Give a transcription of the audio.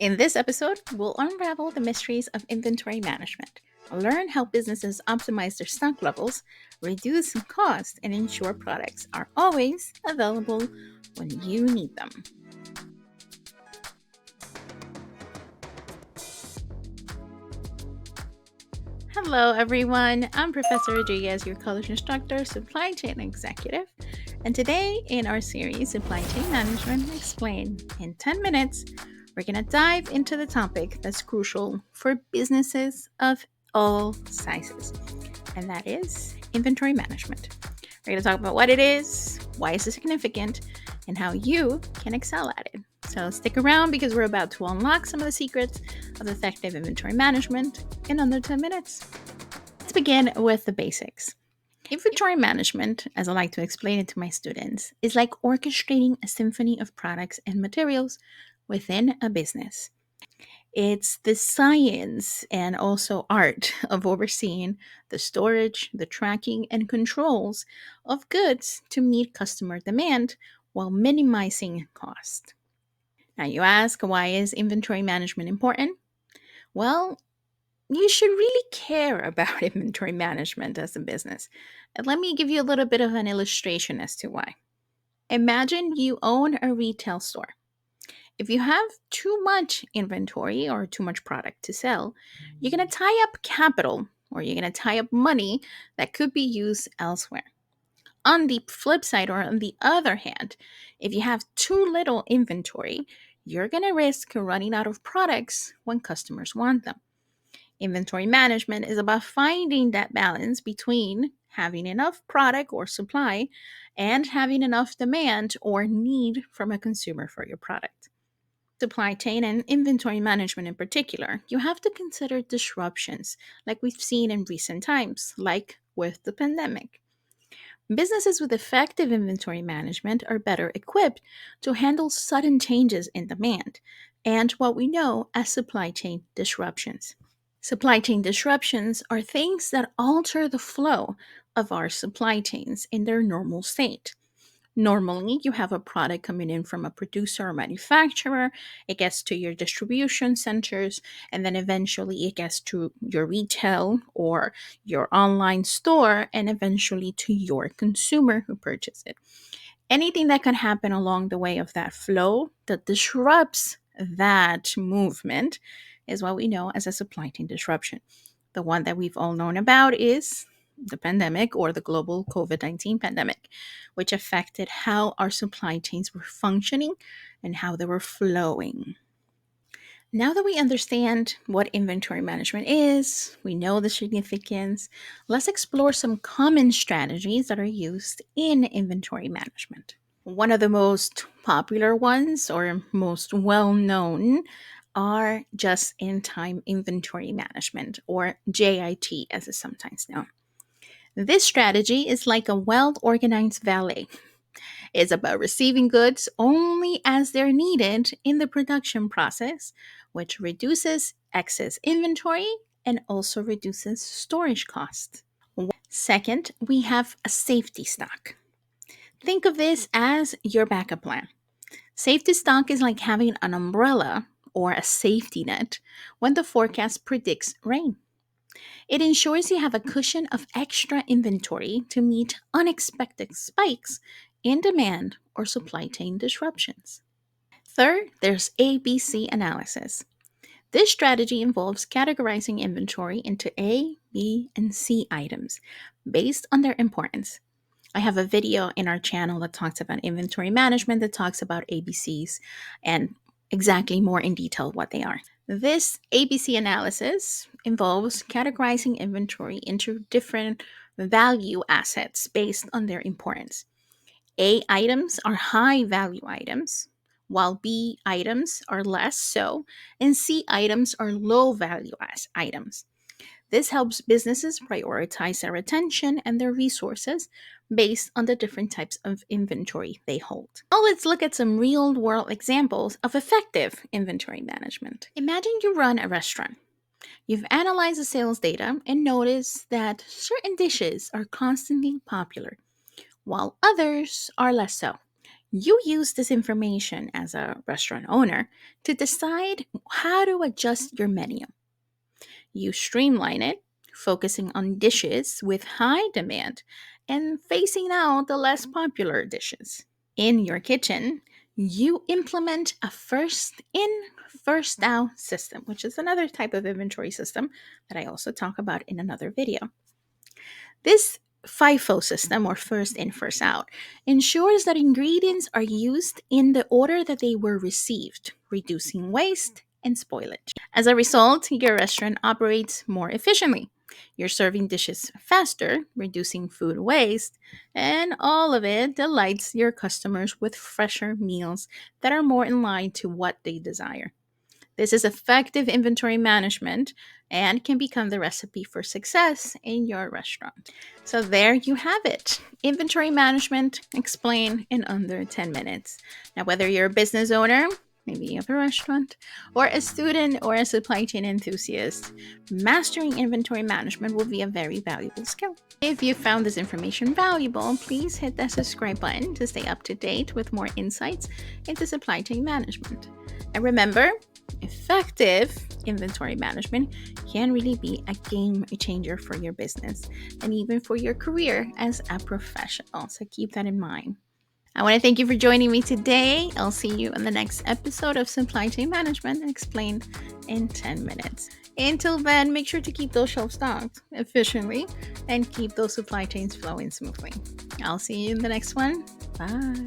In this episode, we'll unravel the mysteries of inventory management, learn how businesses optimize their stock levels, reduce costs, and ensure products are always available when you need them. Hello, everyone. I'm Professor Rodriguez, your college instructor, supply chain executive. And today, in our series, Supply Chain Management Explained in 10 minutes, we're going to dive into the topic that's crucial for businesses of all sizes, and that is inventory management. We're going to talk about what it is, why it's significant, and how you can excel at it. So stick around because we're about to unlock some of the secrets of effective inventory management in under 10 minutes. Let's begin with the basics. Inventory management, as I like to explain it to my students, is like orchestrating a symphony of products and materials within a business. It's the science and also art of overseeing the storage, the tracking, and controls of goods to meet customer demand while minimizing cost. Now, you ask, why is inventory management important? Well, you should really care about inventory management as a business. And let me give you a little bit of an illustration as to why. Imagine you own a retail store. If you have too much inventory or too much product to sell, you're going to tie up capital or you're going to tie up money that could be used elsewhere. On the flip side, or on the other hand, if you have too little inventory, you're going to risk running out of products when customers want them. Inventory management is about finding that balance between having enough product or supply and having enough demand or need from a consumer for your product. Supply chain and inventory management in particular, you have to consider disruptions like we've seen in recent times, like with the pandemic. Businesses with effective inventory management are better equipped to handle sudden changes in demand and what we know as supply chain disruptions. Supply chain disruptions are things that alter the flow of our supply chains in their normal state. Normally, you have a product coming in from a producer or manufacturer, it gets to your distribution centers, and then eventually it gets to your retail or your online store, and eventually to your consumer who purchase it. Anything that can happen along the way of that flow that disrupts that movement is what we know as a supply chain disruption. The one that we've all known about is the pandemic or the global COVID-19 pandemic, which affected how our supply chains were functioning and how they were flowing. Now that we understand what inventory management is, we know the significance, let's explore some common strategies that are used in inventory management. One of the most popular ones or most well known are just in time inventory management, or JIT as it's sometimes known. This strategy is like a well organized valet. It's about receiving goods only as they're needed in the production process, which reduces excess inventory and also reduces storage costs. Second, we have a safety stock. Think of this as your backup plan. Safety stock is like having an umbrella or a safety net when the forecast predicts rain. It ensures you have a cushion of extra inventory to meet unexpected spikes in demand or supply chain disruptions. Third, there's ABC analysis. This strategy involves categorizing inventory into A, B, and C items based on their importance. I have a video in our channel that talks about inventory management, that talks about ABCs and exactly more in detail what they are. This ABC analysis involves categorizing inventory into different value assets based on their importance. A items are high value items, while B items are less so, and C items are low value items. This helps businesses prioritize their attention and their resources based on the different types of inventory they hold. Now let's look at some real world examples of effective inventory management. Imagine you run a restaurant. You've analyzed the sales data and noticed that certain dishes are constantly popular, while others are less so. You use this information as a restaurant owner to decide how to adjust your menu. You streamline it, focusing on dishes with high demand and phasing out the less popular dishes. In your kitchen, you implement a first in, first out system, which is another type of inventory system that I also talk about in another video. This FIFO system, or first in, first out, ensures that ingredients are used in the order that they were received, reducing waste and spoilage. As a result, your restaurant operates more efficiently. You're serving dishes faster, reducing food waste, and all of it delights your customers with fresher meals that are more in line to what they desire. This is effective inventory management and can become the recipe for success in your restaurant. So, there you have it, inventory management explained in under 10 minutes. Now, whether you're a business owner, maybe you have a restaurant, or a student or a supply chain enthusiast, mastering inventory management will be a very valuable skill. If you found this information valuable, please hit that subscribe button to stay up to date with more insights into supply chain management. And remember, effective inventory management can really be a game changer for your business and even for your career as a professional. So keep that in mind. I want to thank you for joining me today. I'll see you in the next episode of Supply Chain Management Explained in 10 minutes. Until then, make sure to keep those shelves stocked efficiently and keep those supply chains flowing smoothly. I'll see you in the next one. Bye.